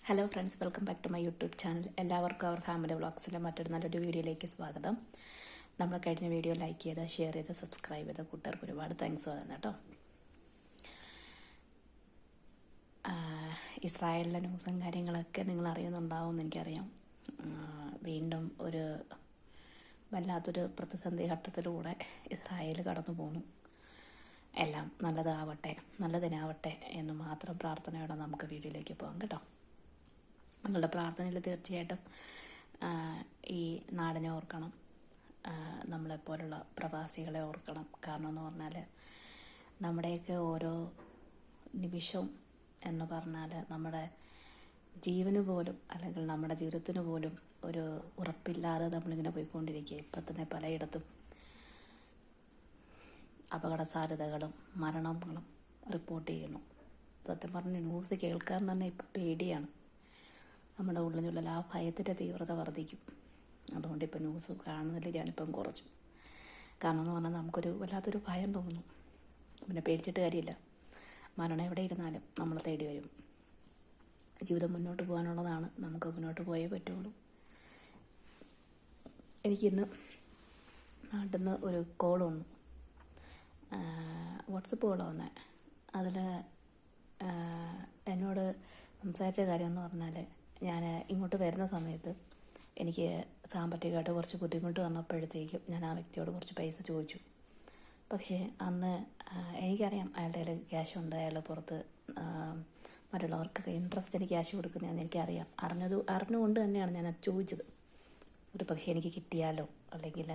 Hello friends, welcome back to my YouTube channel. എല്ലാവർക്കും our family വ്ളോഗ്സിലെ മറ്റൊരു നല്ലൊരു വീഡിയോയിലേക്ക് സ്വാഗതം. നമ്മൾ കഴിഞ്ഞ വീഡിയോ ലൈക്ക് ചെയ്ത്, ഷെയർ ചെയ്ത്, സബ്സ്ക്രൈബ് ചെയ്ത കൂട്ടുകാർക്ക് ഒരുപാട് താങ്ക്സ് പറയുന്നത് കേട്ടോ. ഇസ്രായേലിലെ ന്യൂസും കാര്യങ്ങളൊക്കെ നിങ്ങൾ അറിയുന്നുണ്ടാവുമെന്ന് എനിക്കറിയാം. വീണ്ടും ഒരു വല്ലാത്തൊരു പ്രതിസന്ധി ഘട്ടത്തിലൂടെ ഇസ്രായേൽ കടന്നു പോന്നു. എല്ലാം നല്ലതിനാവട്ടെ എന്ന് മാത്രം പ്രാർത്ഥനയോടെ നമുക്ക് വീഡിയോയിലേക്ക് പോകാം കേട്ടോ. നിങ്ങളുടെ പ്രാർത്ഥനയിൽ തീർച്ചയായിട്ടും ഈ നാടിനെ ഓർക്കണം, നമ്മളെപ്പോലുള്ള പ്രവാസികളെ ഓർക്കണം. കാരണം എന്ന് പറഞ്ഞാൽ നമ്മുടെയൊക്കെ ഓരോ നിമിഷവും എന്ന് പറഞ്ഞാൽ നമ്മുടെ ജീവന് പോലും അല്ലെങ്കിൽ നമ്മുടെ ജീവിതത്തിന് പോലും ഒരു ഉറപ്പില്ലാതെ നമ്മളിങ്ങനെ പോയിക്കൊണ്ടിരിക്കുക. ഇപ്പം തന്നെ പലയിടത്തും അപകട സാധ്യതകളും മരണങ്ങളും റിപ്പോർട്ട് ചെയ്യുന്നു. സത്യം പറഞ്ഞ ന്യൂസ് കേൾക്കാൻ തന്നെ ഇപ്പം പേടിയാണ്. നമ്മുടെ ഉള്ളിലുള്ള ആ ഭയത്തിൻ്റെ തീവ്രത വർദ്ധിക്കും. അതുകൊണ്ട് ഇപ്പം ന്യൂസ് കാണുന്നതിൽ ഞാനിപ്പം കുറച്ചു. കാരണം എന്ന് പറഞ്ഞാൽ നമുക്കൊരു വല്ലാത്തൊരു ഭയം തോന്നുന്നു. പിന്നെ പേടിച്ചിട്ട് കാര്യമില്ല, മരണം എവിടെ ഇരുന്നാലും നമ്മൾ തേടി വരും. ജീവിതം മുന്നോട്ട് പോകാനുള്ളതാണ്, നമുക്ക് മുന്നോട്ട് പോയേ പറ്റുള്ളൂ. എനിക്കിന്ന് നാട്ടിൽ നിന്ന് ഒരു കോൾ വന്നു, വാട്സപ്പ് കോൾ വന്നേ. അതിൽ എന്നോട് സംസാരിച്ച കാര്യം എന്ന് പറഞ്ഞാൽ, ഞാൻ ഇങ്ങോട്ട് വരുന്ന സമയത്ത് എനിക്ക് സാമ്പത്തികമായിട്ട് കുറച്ച് ബുദ്ധിമുട്ട് വന്നപ്പോഴത്തേക്കും ഞാൻ ആ വ്യക്തിയോട് കുറച്ച് പൈസ ചോദിച്ചു. പക്ഷേ അന്ന് എനിക്കറിയാം അയാളുടെ കയ്യിൽ ക്യാഷ് ഉണ്ട്, അയാൾ പുറത്ത് മറ്റുള്ളവർക്ക് ഇൻട്രസ്റ്റിന് ക്യാഷ് കൊടുക്കുന്നതെന്ന് എനിക്കറിയാം. അറിഞ്ഞുകൊണ്ട് തന്നെയാണ് ഞാൻ അത് ചോദിച്ചത്. ഒരു പക്ഷേ എനിക്ക് കിട്ടിയാലോ, അല്ലെങ്കിൽ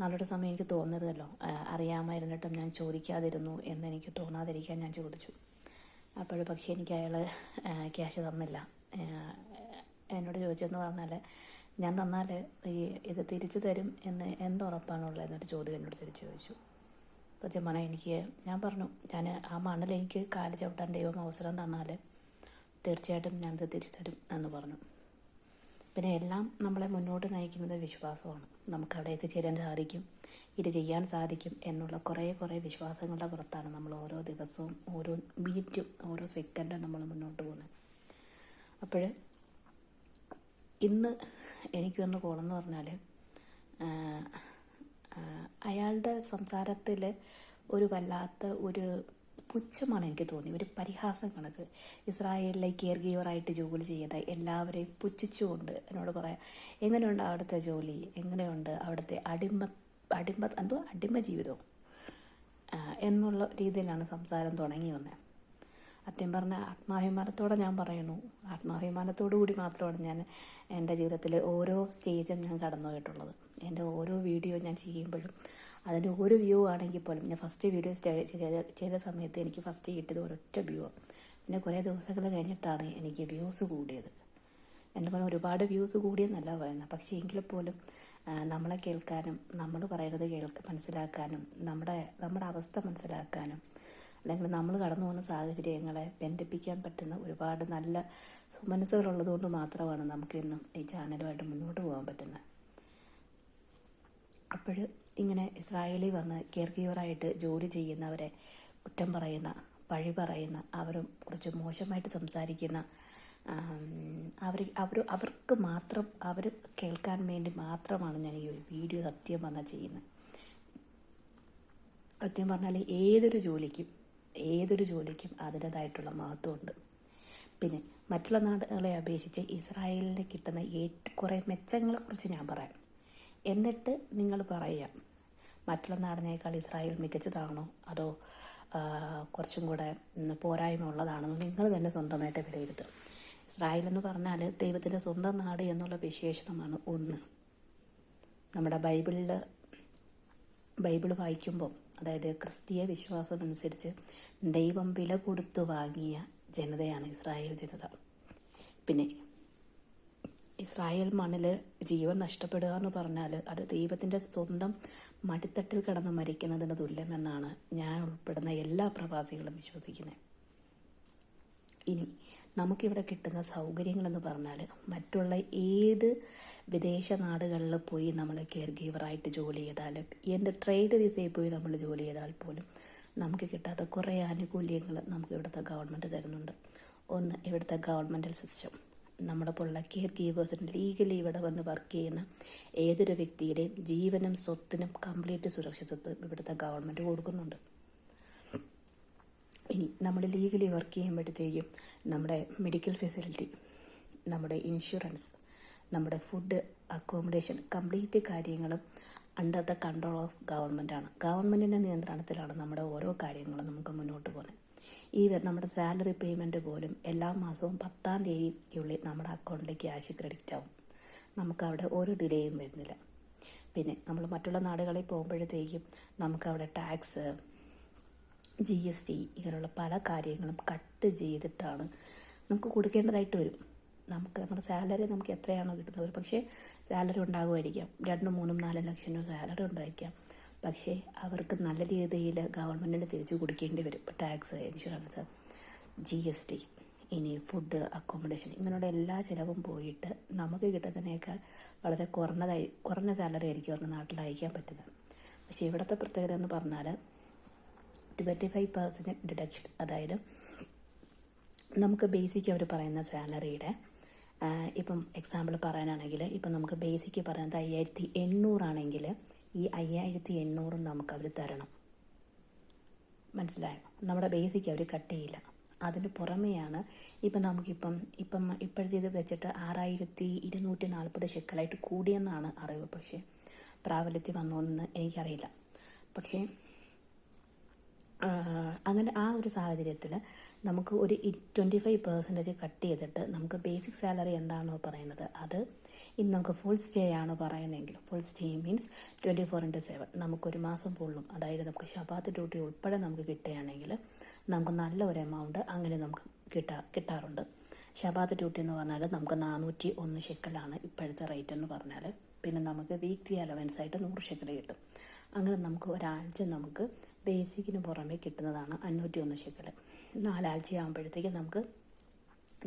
നല്ലൊരു സമയം എനിക്ക് തോന്നരുതല്ലോ, അറിയാമായിരുന്നിട്ടും ഞാൻ ചോദിക്കാതിരുന്നു എന്നെനിക്ക് തോന്നാതിരിക്കാൻ ഞാൻ ചോദിച്ചു. അപ്പോൾ പക്ഷേ എനിക്ക് അയാൾ ക്യാഷ് തന്നില്ല. എന്നോട് ചോദിച്ചെന്ന് പറഞ്ഞാൽ, ഞാൻ തന്നാൽ ഇത് തിരിച്ചു തരും എന്ന് എന്തുറപ്പാണുള്ളത് എന്നൊരു ചോദ്യം എന്നോട് തിരിച്ചു ചോദിച്ചു. സത്യം പറഞ്ഞാൽ ഞാൻ പറഞ്ഞു, ഞാൻ ആ മണ്ണിൽ എനിക്ക് കാല് ചവിട്ടാൻ ദൈവം അവസരം തന്നാൽ തീർച്ചയായിട്ടും ഞാനത് തിരിച്ചു തരും എന്ന് പറഞ്ഞു. പിന്നെ എല്ലാം നമ്മളെ മുന്നോട്ട് നയിക്കുന്നത് വിശ്വാസമാണ്. നമുക്കവിടെ എത്തിച്ചേരാൻ സാധിക്കും, ഇത് ചെയ്യാൻ സാധിക്കും എന്നുള്ള കുറേ വിശ്വാസങ്ങളുടെ പുറത്താണ് നമ്മൾ ഓരോ ദിവസവും, ഓരോ മിനിറ്റും, ഓരോ സെക്കൻഡും നമ്മൾ മുന്നോട്ട് പോകുന്നത്. അപ്പോൾ ഇന്ന് എനിക്ക് വന്ന കോളെന്ന് പറഞ്ഞാൽ, അയാളുടെ സംസാരത്തിൽ ഒരു വല്ലാത്ത ഒരു പുച്ഛമാണ് എനിക്ക് തോന്നി, ഒരു പരിഹാസം കണക്ക്. ഇസ്രായേലിലെ കെയർ ഗീവറായിട്ട് ജോലി ചെയ്യുന്ന എല്ലാവരെയും പുച്ഛിച്ചുകൊണ്ട് എന്നോട് പറയാം, എങ്ങനെയുണ്ട് അവിടുത്തെ ജോലി, എങ്ങനെയുണ്ട് അവിടുത്തെ അടിമ ജീവിതവും എന്നുള്ള രീതിയിലാണ് സംസാരം തുടങ്ങി വന്നത്. സത്യം പറഞ്ഞാൽ ആത്മാഭിമാനത്തോടെ ഞാൻ പറയുന്നു, ആത്മാഭിമാനത്തോടു കൂടി മാത്രമാണ് ഞാൻ എൻ്റെ ജീവിതത്തിൽ ഓരോ സ്റ്റേജും ഞാൻ കടന്നു പോയിട്ടുള്ളത്. എൻ്റെ ഓരോ വീഡിയോ ഞാൻ ചെയ്യുമ്പോഴും അതിൻ്റെ ഒരു വ്യൂ ആണെങ്കിൽ പോലും, ഞാൻ ഫസ്റ്റ് വീഡിയോ ചെയ്ത സമയത്ത് എനിക്ക് ഫസ്റ്റ് കിട്ടിയത് ഒരൊറ്റ വ്യൂ. പിന്നെ കുറേ ദിവസങ്ങൾ കഴിഞ്ഞിട്ടാണ് എനിക്ക് വ്യൂസ് കൂടിയത്. എൻ്റെ പറഞ്ഞാൽ ഒരുപാട് വ്യൂസ് കൂടിയെന്നല്ല പറയുന്നത്, പക്ഷേ എങ്കിൽ പോലും നമ്മളെ കേൾക്കാനും നമ്മൾ പറയുന്നത് മനസ്സിലാക്കാനും നമ്മുടെ അവസ്ഥ മനസ്സിലാക്കാനും അല്ലെങ്കിൽ നമ്മൾ കടന്നു പോകുന്ന സാഹചര്യങ്ങളെ ബന്ധിപ്പിക്കാൻ പറ്റുന്ന ഒരുപാട് നല്ല സുമനസ്സുകളുള്ളത് കൊണ്ട് മാത്രമാണ് നമുക്ക് ഇന്നും ഈ ചാനലുമായിട്ട് മുന്നോട്ട് പോകാൻ പറ്റുന്നത്. അപ്പോൾ ഇങ്ങനെ ഇസ്രായേലിൽ വന്ന് കെയർ ഗീവറായിട്ട് ജോലി ചെയ്യുന്നവരെ കുറ്റം പറയുന്ന, പഴി പറയുന്ന, അവരും കുറച്ച് മോശമായിട്ട് സംസാരിക്കുന്ന, അവർക്ക് മാത്രം, അവർ കേൾക്കാൻ വേണ്ടി മാത്രമാണ് ഞാൻ ഈ ഒരു വീഡിയോ സത്യം പറഞ്ഞാൽ ചെയ്യുന്നത്. സത്യം പറഞ്ഞാൽ ഏതൊരു ജോലിക്കും അതിൻ്റേതായിട്ടുള്ള മഹത്വമുണ്ട്. പിന്നെ മറ്റുള്ള നാടുകളെ അപേക്ഷിച്ച് ഇസ്രായേലിന് കിട്ടുന്ന കുറേ മെച്ചങ്ങളെക്കുറിച്ച് ഞാൻ പറയാം. എന്നിട്ട് നിങ്ങൾ പറയുക, മറ്റുള്ള നാടിനേക്കാൾ ഇസ്രായേൽ മികച്ചതാണോ അതോ കുറച്ചും കൂടെ പോരായ്മ ഉള്ളതാണെന്ന് നിങ്ങൾ തന്നെ സ്വന്തമായിട്ട് വിലയിരുത്തുക. ഇസ്രായേൽ എന്ന് പറഞ്ഞാൽ ദൈവത്തിൻ്റെ സ്വന്തം നാട് എന്നുള്ള വിശേഷണമാണ് ഒന്ന്. നമ്മുടെ ബൈബിൾ വായിക്കുമ്പോൾ, അതായത് ക്രിസ്തീയ വിശ്വാസം അനുസരിച്ച് ദൈവം വില കൊടുത്തു വാങ്ങിയ ജനതയാണ് ഇസ്രായേൽ ജനത. പിന്നെ ഇസ്രായേൽ മണ്ണിൽ ജീവൻ നഷ്ടപ്പെടുക എന്ന് പറഞ്ഞാൽ അത് ദൈവത്തിൻ്റെ സ്വന്തം മടിത്തട്ടിൽ കിടന്ന് മരിക്കുന്നതിന് തുല്യമെന്നാണ് ഞാൻ ഉൾപ്പെടുന്ന എല്ലാ പ്രവാസികളും വിശ്വസിക്കുന്നത്. ഇനി നമുക്കിവിടെ കിട്ടുന്ന സൗകര്യങ്ങളെന്ന് പറഞ്ഞാൽ, മറ്റുള്ള ഏത് വിദേശ നാടുകളിൽ പോയി നമ്മൾ കെയർ ഗീവറായിട്ട് ജോലി ചെയ്താലും, എന്ത് ട്രേഡ് വിസയിൽ പോയി നമ്മൾ ജോലി ചെയ്താൽ പോലും നമുക്ക് കിട്ടാത്ത കുറേ ആനുകൂല്യങ്ങൾ നമുക്ക് ഇവിടുത്തെ ഗവൺമെൻറ് തരുന്നുണ്ട്. ഒന്ന്, ഇവിടുത്തെ ഗവൺമെൻറ്റൽ സിസ്റ്റം. നമ്മുടെ പോലുള്ള കെയർ ഗീവേഴ്സിന് ലീഗലി ഇവിടെ വന്ന് വർക്ക് ചെയ്യുന്ന ഏതൊരു വ്യക്തിയുടെയും ജീവനും സ്വത്തിനും കംപ്ലീറ്റ് സുരക്ഷിതത്വം ഇവിടുത്തെ ഗവൺമെൻറ് കൊടുക്കുന്നുണ്ട്. ഇനി നമ്മൾ ലീഗലി വർക്ക് ചെയ്യുമ്പോഴത്തേക്കും നമ്മുടെ മെഡിക്കൽ ഫെസിലിറ്റി, നമ്മുടെ ഇൻഷുറൻസ്, നമ്മുടെ ഫുഡ്, അക്കോമഡേഷൻ, കംപ്ലീറ്റ് കാര്യങ്ങളും അണ്ടർ ദ കൺട്രോൾ ഓഫ് ഗവൺമെൻറ്റാണ്. ഗവൺമെൻറ്റിൻ്റെ നിയന്ത്രണത്തിലാണ് നമ്മുടെ ഓരോ കാര്യങ്ങളും നമുക്ക് മുന്നോട്ട് പോകുന്നത്. നമ്മുടെ സാലറി പേയ്മെൻറ്റ് പോലും എല്ലാ മാസവും 10-ാം തീയതിക്കുള്ളിൽ നമ്മുടെ അക്കൗണ്ടിലേക്ക് ക്യാഷ് ക്രെഡിറ്റ് ആവും. നമുക്കവിടെ ഒരു ഡിലേയും വരുന്നില്ല. പിന്നെ നമ്മൾ മറ്റുള്ള നാടുകളിൽ പോകുമ്പോഴത്തേക്കും നമുക്കവിടെ ടാക്സ്, GST ഇങ്ങനെയുള്ള പല കാര്യങ്ങളും കട്ട് ചെയ്തിട്ടാണ് നമുക്ക് കൊടുക്കേണ്ടതായിട്ട് വരും. നമ്മുടെ സാലറി നമുക്ക് എത്രയാണോ കിട്ടുന്നത്, ഒരു പക്ഷേ സാലറി ഉണ്ടാകുമായിരിക്കാം, 2-3-4 ലക്ഷം രൂപ സാലറി ഉണ്ടായിരിക്കാം. പക്ഷേ അവർക്ക് നല്ല രീതിയിൽ ഗവൺമെൻറ്റിന് തിരിച്ചു കൊടുക്കേണ്ടി വരും. ഇപ്പോൾ ടാക്സ്, ഇൻഷുറൻസ്, GST, ഇനി ഫുഡ്, അക്കോമഡേഷൻ ഇങ്ങനെയുള്ള എല്ലാ ചിലവും പോയിട്ട് നമുക്ക് കിട്ടുന്നതിനേക്കാൾ വളരെ കുറഞ്ഞ സാലറി ആയിരിക്കും അവരുടെ നാട്ടിൽ അയക്കാൻ പറ്റുന്നത്. പക്ഷേ ഇവിടുത്തെ പ്രത്യേകത എന്ന് പറഞ്ഞാൽ 25% ഡിഡക്ഷൻ. അതായത് നമുക്ക് ബേസിക് അവർ പറയുന്ന സാലറിയുടെ ഇപ്പം എക്സാമ്പിൾ പറയാനാണെങ്കിൽ ഇപ്പം നമുക്ക് ബേസിക്ക് പറയുന്നത് 5800 ആണെങ്കിൽ ഈ 5800 നമുക്ക് അവർ തരണം. മനസ്സിലായോ? നമ്മുടെ ബേസിക്ക് അവർ കട്ട് ചെയ്യില്ല. അതിന് പുറമെയാണ് ഇപ്പോഴത്തെ ഇത് വെച്ചിട്ട് 6240 ഷെക്കലായിട്ട് കൂടിയെന്നാണ് അറിവ്. പക്ഷേ പ്രാബല്യത്തിൽ വന്നോന്ന് എനിക്കറിയില്ല. പക്ഷേ അങ്ങനെ ആ ഒരു സാഹചര്യത്തിൽ നമുക്ക് ഒരു 25% കട്ട് ചെയ്തിട്ട് നമുക്ക് ബേസിക് സാലറി എന്താണോ പറയുന്നത് അത് ഇനി നമുക്ക് ഫുൾ സ്റ്റേ ആണ് പറയുന്നതെങ്കിൽ, ഫുൾ സ്റ്റേ മീൻസ് 24/7 നമുക്കൊരു മാസം ഫുള്ളും, അതായത് നമുക്ക് ശബാത്ത് ഡ്യൂട്ടി ഉൾപ്പെടെ നമുക്ക് കിട്ടുകയാണെങ്കിൽ നമുക്ക് നല്ല ഒരു എമൗണ്ട് അങ്ങനെ നമുക്ക് കിട്ടാറുണ്ട്. ശബാത്ത് ഡ്യൂട്ടി എന്ന് പറഞ്ഞാൽ നമുക്ക് 401 ഷെക്കലാണ് ഇപ്പോഴത്തെ റേറ്റ് എന്ന് പറഞ്ഞാൽ. പിന്നെ നമുക്ക് വീക്ക്ലി അലവൻസ് ആയിട്ട് 100 ഷെക്കൽ കിട്ടും. അങ്ങനെ നമുക്ക് ഒരാഴ്ച നമുക്ക് ബേസിക്കിന് പുറമെ കിട്ടുന്നതാണ് 501 ഷെക്കൽ. 4 ആഴ്ച ആകുമ്പോഴത്തേക്ക് നമുക്ക്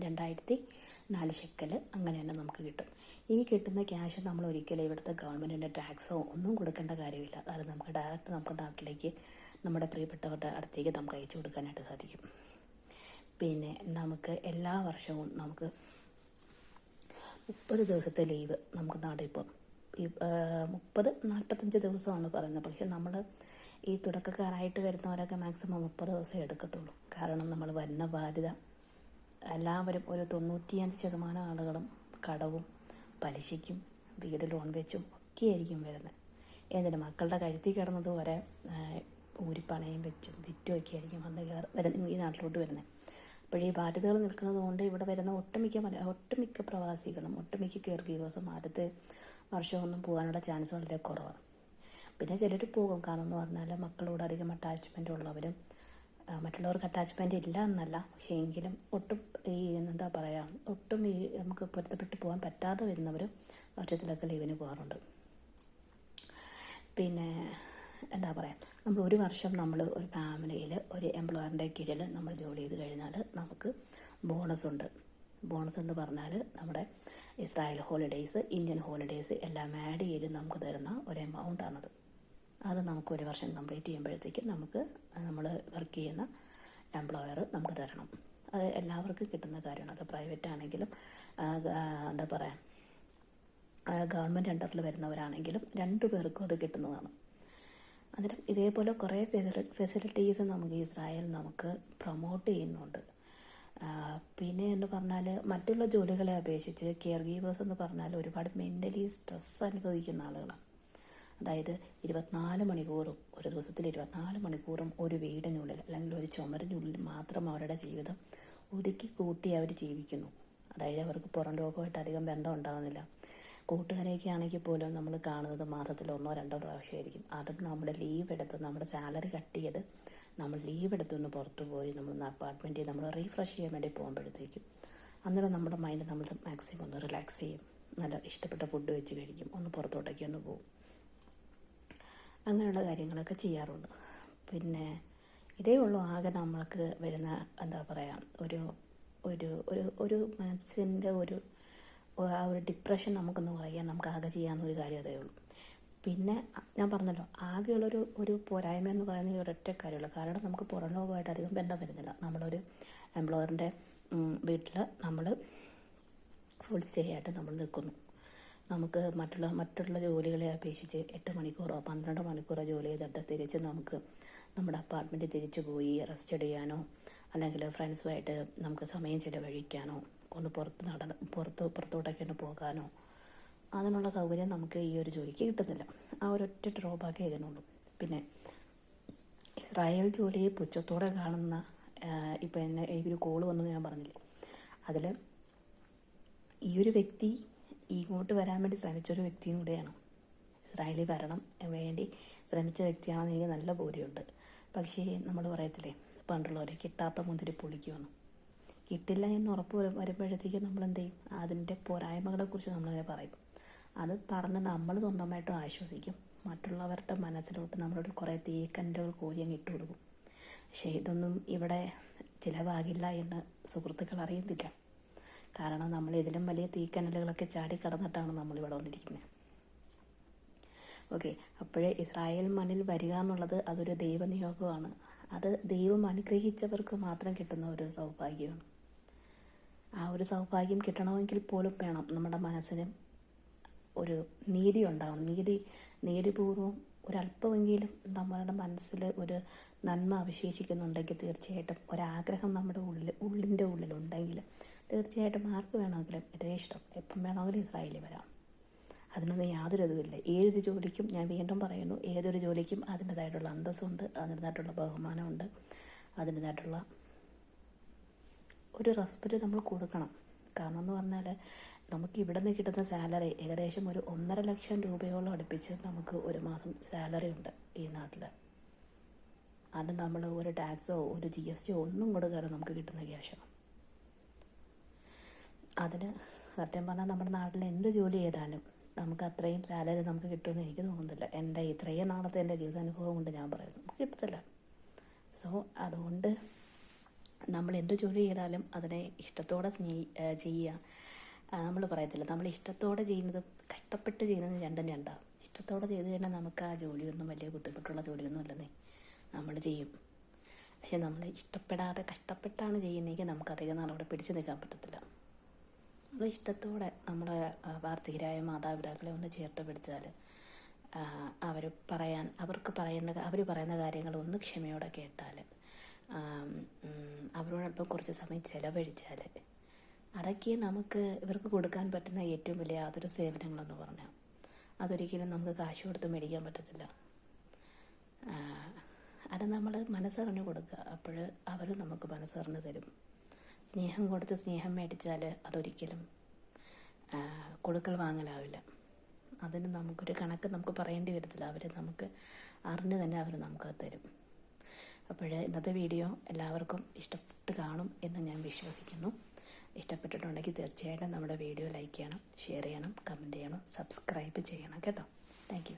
2004 ഷെക്കൽ അങ്ങനെ തന്നെ നമുക്ക് കിട്ടും. ഈ കിട്ടുന്ന ക്യാഷ് നമ്മൾ ഒരിക്കലും ഇവിടുത്തെ ഗവൺമെൻറ്റിൻ്റെ ടാക്സോ ഒന്നും കൊടുക്കേണ്ട കാര്യമില്ല. അത് നമുക്ക് ഡയറക്റ്റ് നമുക്ക് നാട്ടിലേക്ക് നമ്മുടെ പ്രിയപ്പെട്ടവരുടെ അടുത്തേക്ക് നമുക്ക് അയച്ചു കൊടുക്കാനായിട്ട് സാധിക്കും. പിന്നെ നമുക്ക് എല്ലാ വർഷവും നമുക്ക് 30 ദിവസത്തെ ലീവ് നമുക്ക് നാട്ടിൽ ഇപ്പം 30-45 ദിവസമാണ് പറയുന്നത്. പക്ഷെ നമ്മൾ ഈ തുടക്കക്കാരായിട്ട് വരുന്നവരൊക്കെ മാക്സിമം 30 ദിവസം എടുക്കത്തുള്ളൂ. കാരണം നമ്മൾ വരുന്ന ബാധ്യത എല്ലാവരും ഒരു 95% ആളുകളും കടവും പലിശയ്ക്കും വീട് ലോൺ വെച്ചും ഒക്കെ ആയിരിക്കും വരുന്നത്. എന്തിന് മക്കളുടെ കഴുത്തിൽ കിടന്നത് വരെ ഊരിപ്പണയും വെച്ചും വിറ്റുമൊക്കെ ആയിരിക്കും ഈ നാട്ടിലോട്ട് വരുന്നത്. അപ്പോൾ ഈ ബാധ്യതകൾ നിൽക്കുന്നത് കൊണ്ട് ഇവിടെ വരുന്ന ഒട്ടുമിക്ക പ്രവാസികളും ഒട്ടുമിക്ക കെയർ ഗീവേഴ്സും ആദ്യത്തെ വർഷമൊന്നും പോകാനുള്ള ചാൻസ് വളരെ കുറവാണ്. പിന്നെ ചിലർ പോകും. കാരണം എന്ന് പറഞ്ഞാൽ മക്കളോട് അധികം അറ്റാച്ച്മെൻ്റ് ഉള്ളവരും, മറ്റുള്ളവർക്ക് അറ്റാച്ച്മെൻ്റ് ഇല്ല എന്നല്ല, പക്ഷേ എങ്കിലും ഒട്ടും ഒട്ടും നമുക്ക് പൊരുത്തപ്പെട്ട് പോകാൻ പറ്റാതെ വരുന്നവർ വർഷത്തിലൊക്കെ ലീവിന് പോകാറുണ്ട്. പിന്നെ നമ്മൾ ഒരു വർഷം നമ്മൾ ഒരു ഫാമിലിയിൽ ഒരു എംപ്ലോയറിൻ്റെ കീഴിൽ നമ്മൾ ജോലി ചെയ്ത് കഴിഞ്ഞാൽ നമുക്ക് ബോണസ് ഉണ്ട്. ബോണസ് എന്ന് പറഞ്ഞാൽ നമ്മുടെ ഇസ്രായേൽ ഹോളിഡേയ്സ്, ഇന്ത്യൻ ഹോളിഡേയ്സ് എല്ലാം ആഡ് ചെയ്ത് നമുക്ക് തരുന്ന ഒരു എമൗണ്ട് ആണത്. അത് നമുക്ക് ഒരു വർഷം കംപ്ലീറ്റ് ചെയ്യുമ്പോഴത്തേക്കും നമുക്ക് നമ്മൾ വർക്ക് ചെയ്യുന്ന എംപ്ലോയർ നമുക്ക് തരണം. അത് എല്ലാവർക്കും കിട്ടുന്ന കാര്യമാണ്. അത് പ്രൈവറ്റ് ആണെങ്കിലും ഗവൺമെൻറ് അണ്ടറിൽ വരുന്നവരാണെങ്കിലും 2 പേർക്കും അത് കിട്ടുന്നതാണ്. അന്നേരം ഇതേപോലെ കുറേ ഫെസിലിറ്റീസ് നമുക്ക് ഇസ്രായേൽ നമുക്ക് പ്രൊമോട്ട് ചെയ്യുന്നുണ്ട്. പിന്നെ എന്ന് പറഞ്ഞാൽ മറ്റുള്ള ജോലികളെ അപേക്ഷിച്ച് കെയർ ഗീവേഴ്സ് എന്ന് പറഞ്ഞാൽ ഒരുപാട് മെൻ്റലി സ്ട്രെസ് അനുഭവിക്കുന്ന ആളുകളാണ്. അതായത് 24 മണിക്കൂറും ഒരു ദിവസത്തിൽ 24 മണിക്കൂറും ഒരു വീടിനുള്ളിൽ അല്ലെങ്കിൽ ഒരു ചുമരിനുള്ളിൽ മാത്രം അവരുടെ ജീവിതം ഒതുക്കി കൂട്ടി അവർ ജീവിക്കുന്നു. അതായത് അവർക്ക് പുറം ലോകമായിട്ട് അധികം ബന്ധം ഉണ്ടാകുന്നില്ല. കൂട്ടുകാരെയൊക്കെ ആണെങ്കിൽ പോലും നമ്മൾ കാണുന്നത് മാസത്തിൽ 1-2 പ്രാവശ്യമായിരിക്കും. അതും നമ്മുടെ ലീവ് എടുത്ത് നമ്മുടെ സാലറി കട്ട് ചെയ്ത് നമ്മൾ ലീവ് എടുത്തൊന്ന് പുറത്തു പോയി നമ്മൾ അപ്പാർട്ട്മെൻറ്റിൽ നമ്മൾ റീഫ്രഷ് ചെയ്യാൻ വേണ്ടി പോകുമ്പോഴത്തേക്കും അന്നേരം നമ്മുടെ മൈൻഡ് നമ്മൾ മാക്സിമം ഒന്ന് റിലാക്സ് ചെയ്യും. നല്ല ഇഷ്ടപ്പെട്ട ഫുഡ് വെച്ച് കഴിക്കും, ഒന്ന് പുറത്തോട്ടേക്ക് ഒന്ന് പോകും. അങ്ങനെയുള്ള കാര്യങ്ങളൊക്കെ ചെയ്യാറുണ്ട്. പിന്നെ ഇതേ ഉള്ളൂ ആകെ നമ്മൾക്ക് വരുന്ന ഒരു ഒരു ഒരു ഒരു മനസ്സിൻ്റെ ആ ഒരു ഡിപ്രഷൻ നമുക്കൊന്ന് പറയാൻ നമുക്ക് ആകെ ചെയ്യാവുന്നൊരു കാര്യം അതേ ഉള്ളൂ. പിന്നെ ഞാൻ പറഞ്ഞല്ലോ, ആകെയുള്ളൊരു പോരായ്മ എന്ന് പറയുന്നത് ഒരൊറ്റ കാര്യമുള്ളൂ. കാരണം നമുക്ക് പുറം ലോകമായിട്ട് അധികം ബന്ധം വരുന്നില്ല. നമ്മളൊരു എംപ്ലോയറിൻ്റെ വീട്ടിൽ നമ്മൾ ഫുൾ സ്റ്റേ ആയിട്ട് നമ്മൾ നിൽക്കുന്നു. നമുക്ക് മറ്റുള്ള ജോലികളെ അപേക്ഷിച്ച് 8 മണിക്കൂറോ 12 മണിക്കൂറോ ജോലി ചെയ്തിട്ട് തിരിച്ച് നമുക്ക് നമ്മുടെ അപ്പാർട്ട്മെൻറ്റിൽ തിരിച്ചു പോയി റെസ്റ്റ് ചെയ്യാനോ അല്ലെങ്കിൽ ഫ്രണ്ട്സുമായിട്ട് നമുക്ക് സമയം ചിലവഴിക്കാനോ ഒന്ന് പുറത്തോട്ടൊക്കെ ഒന്ന് പോകാനോ അതിനുള്ള സൗകര്യം നമുക്ക് ഈ ഒരു ജോലിക്ക് കിട്ടുന്നില്ല. ആ ഒരൊറ്റ ഡ്രോബാക്കേ ഇതിനുള്ളൂ. പിന്നെ ഇസ്രായേൽ ജോലിയെ പുച്ഛത്തോടെ കാണുന്ന ഇപ്പം എനിക്കൊരു കോള് വന്നു ഞാൻ പറഞ്ഞില്ലേ, അതിൽ ഈ ഒരു വ്യക്തി ഇങ്ങോട്ട് വരാൻ വേണ്ടി ശ്രമിച്ചൊരു വ്യക്തിയും കൂടെയാണ്. ഇസ്രായേലിൽ വരണം വേണ്ടി ശ്രമിച്ച വ്യക്തിയാണെന്ന് എനിക്ക് നല്ല ബോധ്യമുണ്ട്. പക്ഷേ നമ്മൾ പറയത്തില്ലേ പണ്ടുള്ളവരെ കിട്ടാത്ത മുന്തിരി പൊളിക്കുവാണ്. കിട്ടില്ല എന്ന് ഉറപ്പ് വരുമ്പോഴത്തേക്കും നമ്മൾ എന്ത് ചെയ്യും? അതിൻ്റെ പോരായ്മകളെക്കുറിച്ച് നമ്മളങ്ങനെ പറയും. അത് പറഞ്ഞ് നമ്മൾ സ്വന്തമായിട്ടും ആശ്വസിക്കും. മറ്റുള്ളവരുടെ മനസ്സിലോട്ട് നമ്മളോട് കുറേ തീക്കൻറ്റുകൾ കോരി അങ്ങ് ഇട്ട് കൊടുക്കും. പക്ഷേ ഇതൊന്നും ഇവിടെ ചിലവാകില്ല എന്ന് സുഹൃത്തുക്കൾ അറിയുന്നില്ല. കാരണം നമ്മൾ ഇതിലും വലിയ തീക്കനലുകളൊക്കെ ചാടി കടന്നിട്ടാണ് നമ്മളിവിടെ വന്നിരിക്കുന്നത്. ഓക്കെ, അപ്പോഴേ ഇസ്രായേൽ മണ്ണിൽ വരിക എന്നുള്ളത് അതൊരു ദൈവനിയോഗമാണ്. അത് ദൈവം അനുഗ്രഹിച്ചവർക്ക് മാത്രം കിട്ടുന്ന ഒരു സൗഭാഗ്യമാണ്. ആ ഒരു സൗഭാഗ്യം കിട്ടണമെങ്കിൽ പോലും വേണം നമ്മുടെ മനസ്സിന് ഒരു നീതി ഉണ്ടാവണം. നീതിപൂർവം ഒരല്പമെങ്കിലും നമ്മളുടെ മനസ്സിൽ ഒരു നന്മ അവശേഷിക്കുന്നുണ്ടെങ്കിൽ തീർച്ചയായിട്ടും ഒരാഗ്രഹം നമ്മുടെ ഉള്ളിൻ്റെ ഉള്ളിലുണ്ടെങ്കിൽ തീർച്ചയായിട്ടും ആർക്ക് വേണമെങ്കിലും എൻ്റെ ഇഷ്ടം എപ്പം വേണമെങ്കിലും ഇസ്രായേലിൽ വരാം. അതിനൊന്നും യാതൊരു ഇതുമില്ല. ഏതൊരു ജോലിക്കും, ഞാൻ വീണ്ടും പറയുന്നു, ഏതൊരു ജോലിക്കും അതിൻ്റെതായിട്ടുള്ള അന്തസ്സുണ്ട്, അതിൻ്റെതായിട്ടുള്ള ബഹുമാനമുണ്ട്, അതിൻ്റെതായിട്ടുള്ള ഒരു റെസ്പെക്റ്റ് നമ്മൾ കൊടുക്കണം. കാരണം എന്ന് പറഞ്ഞാൽ നമുക്ക് ഇവിടെ നിന്ന് കിട്ടുന്ന സാലറി ഏകദേശം ഒരു 1.5 ലക്ഷം രൂപയോളം അടുപ്പിച്ച് നമുക്ക് ഒരു മാസം സാലറി ഉണ്ട് ഈ നാട്ടിൽ. അത് നമ്മൾ ഒരു ടാക്സോ ഒരു GST ഒന്നും കൊടുക്കാതെ നമുക്ക് കിട്ടുന്ന ക്യാഷാണ്. അതിന് സത്യം പറഞ്ഞാൽ നമ്മുടെ നാട്ടിൽ എന്ത് ജോലി ചെയ്താലും നമുക്ക് അത്രയും സാലറി നമുക്ക് കിട്ടുമെന്ന് എനിക്ക് തോന്നുന്നില്ല. എൻ്റെ ഇത്രയും നാളത്തെ എൻ്റെ ജീവിതാനുഭവം കൊണ്ട് ഞാൻ പറയുന്നു, നമുക്ക് കിട്ടത്തില്ല. സോ അതുകൊണ്ട് നമ്മൾ എന്ത് ജോലി ചെയ്താലും അതിനെ ഇഷ്ടത്തോടെ ചെയ്യുക. നമ്മൾ പറയത്തില്ല, നമ്മൾ ഇഷ്ടത്തോടെ ചെയ്യുന്നതും കഷ്ടപ്പെട്ട് ചെയ്യുന്നതും രണ്ടും രണ്ടാണ്. ഇഷ്ടത്തോടെ ചെയ്ത് കഴിഞ്ഞാൽ നമുക്ക് ആ ജോലിയൊന്നും വലിയ ബുദ്ധിമുട്ടുള്ള ജോലിയൊന്നും അല്ലെന്നേ, നമ്മൾ ചെയ്യും. പക്ഷെ നമ്മൾ ഇഷ്ടപ്പെടാതെ കഷ്ടപ്പെട്ടാണ് ചെയ്യുന്നതെങ്കിൽ നമുക്ക് അധികം നാൾ അവിടെ പിടിച്ചു നിൽക്കാൻ പറ്റത്തില്ല. നമ്മൾ ഇഷ്ടത്തോടെ നമ്മുടെ വാർദ്ധക്യരായ മാതാപിതാക്കളെ ഒന്ന് ചേർത്ത് പിടിച്ചാൽ അവർ പറയുന്ന കാര്യങ്ങൾ ഒന്ന് ക്ഷമയോടെ കേട്ടാൽ, അവരോടൊപ്പം കുറച്ച് സമയം ചിലവഴിച്ചാൽ, അതൊക്കെ നമുക്ക് ഇവർക്ക് കൊടുക്കാൻ പറ്റുന്ന ഏറ്റവും വലിയ ആതുര സേവനങ്ങളെന്ന് പറഞ്ഞാൽ അതൊരിക്കലും നമുക്ക് കാശ് കൊടുത്ത് മേടിക്കാൻ പറ്റത്തില്ല. അത് നമ്മൾ മനസ്സറിഞ്ഞ് കൊടുക്കുക, അപ്പോൾ അവർ നമുക്ക് മനസ്സറിഞ്ഞ് തരും. സ്നേഹം കൊടുത്ത് സ്നേഹം മേടിച്ചാൽ അതൊരിക്കലും കൊടുക്കൽ വാങ്ങലാവില്ല. അതിന് നമുക്കൊരു കണക്ക് നമുക്ക് പറയേണ്ടി വരത്തില്ല. അവർ നമുക്ക് അറിഞ്ഞ് തന്നെ അവർ നമുക്കത് തരും. അപ്പോൾ ഇന്നത്തെ വീഡിയോ എല്ലാവർക്കും ഇഷ്ടപ്പെട്ട് കാണും എന്ന് ഞാൻ വിശ്വസിക്കുന്നു. ഇഷ്ടപ്പെട്ടിട്ടുണ്ടെങ്കിൽ തീർച്ചയായിട്ടും നമ്മുടെ വീഡിയോ ലൈക്ക് ചെയ്യണം, ഷെയർ ചെയ്യണം, കമൻറ്റ് ചെയ്യണം, സബ്സ്ക്രൈബ് ചെയ്യണം കേട്ടോ. Thank you.